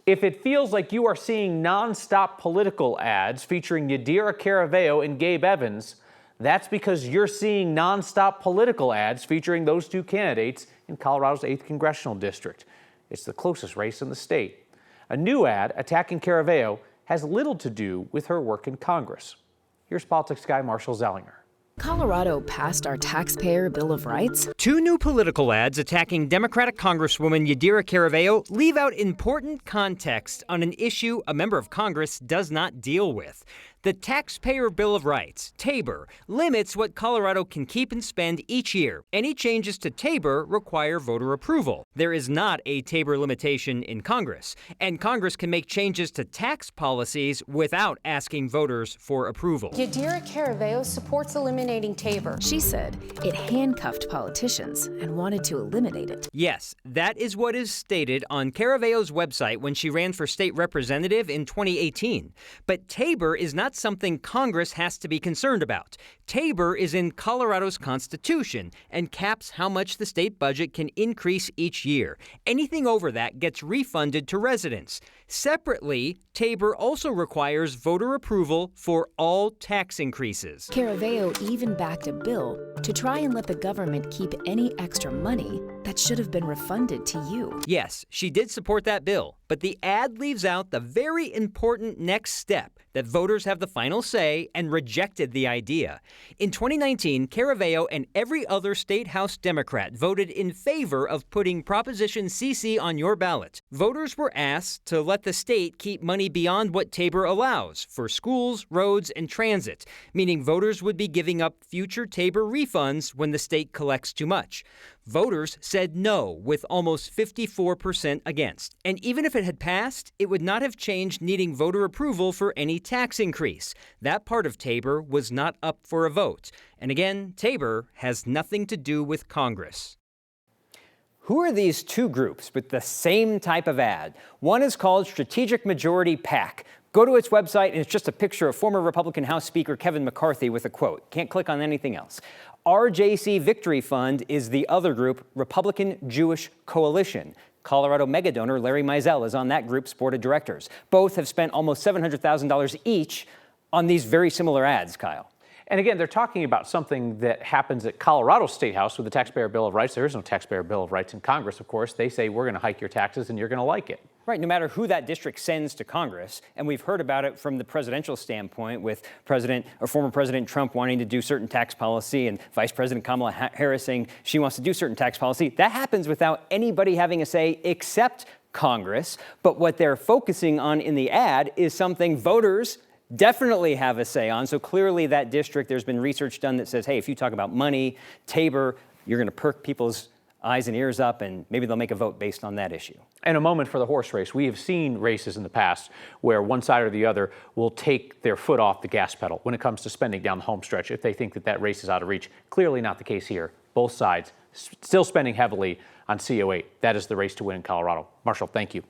If it feels like you are seeing nonstop political ads featuring Yadira Caraveo and Gabe Evans, that's because you're seeing nonstop political ads featuring those two candidates in Colorado's 8th Congressional District. It's the closest race in the state. A new ad attacking Caraveo has little to do with her work in Congress. Here's politics guy Marshall Zellinger. Colorado passed our taxpayer Bill of Rights. Two new political ads attacking Democratic Congresswoman Yadira Caraveo leave out important context on an issue a member of Congress does not deal with. The Taxpayer Bill of Rights, TABOR, limits what Colorado can keep and spend each year. Any changes to TABOR require voter approval. There is not a TABOR limitation in Congress, and Congress can make changes to tax policies without asking voters for approval. Yadira Caraveo supports eliminating TABOR. She said it handcuffed politicians and wanted to eliminate it. Yes, that is what is stated on Caraveo's website when she ran for state representative in 2018. But TABOR is not something Congress has to be concerned about. TABOR is in Colorado's Constitution and caps how much the state budget can increase each year. Anything over that gets refunded to residents. Separately, TABOR also requires voter approval for all tax increases. Caraveo even backed a bill to try and let the government keep any extra money that should have been refunded to you. Yes, she did support that bill, but the ad leaves out the very important next step, that voters have the final say, and rejected the idea. In 2019, Caraveo and every other state House Democrat voted in favor of putting Proposition CC on your ballot. Voters were asked to let the state keep money beyond what TABOR allows for schools, roads, and transit, meaning voters would be giving up future TABOR refunds when the state collects too much. Voters said no, with almost 54% against. And even if it had passed, it would not have changed needing voter approval for any tax increase. That part of TABOR was not up for a vote. And again, TABOR has nothing to do with Congress. Who are these two groups with the same type of ad? One is called Strategic Majority PAC. Go to its website, and it's just a picture of former Republican House Speaker Kevin McCarthy with a quote. Can't click on anything else. RJC Victory Fund is the other group, Republican Jewish Coalition. Colorado megadonor Larry Mizell is on that group's board of directors. Both have spent almost $700,000 each on these very similar ads, Kyle. And again, they're talking about something that happens at Colorado State House with the Taxpayer Bill of Rights. There is no Taxpayer Bill of Rights in Congress, of course. They say we're going to hike your taxes and you're going to like it. Right, no matter who that district sends to Congress, and we've heard about it from the presidential standpoint with former President Trump wanting to do certain tax policy and Vice President Kamala Harris saying she wants to do certain tax policy. That happens without anybody having a say except Congress. But what they're focusing on in the ad is something voters definitely have a say on. So clearly that district, there's been research done that says, hey, if you talk about money, TABOR, you're going to perk people's eyes and ears up, and maybe they'll make a vote based on that issue. And a moment for the horse race. We have seen races in the past where one side or the other will take their foot off the gas pedal when it comes to spending down the home stretch if they think that that race is out of reach. Clearly not the case here. Both sides still spending heavily on CO8. That is the race to win in Colorado. Marshall, thank you.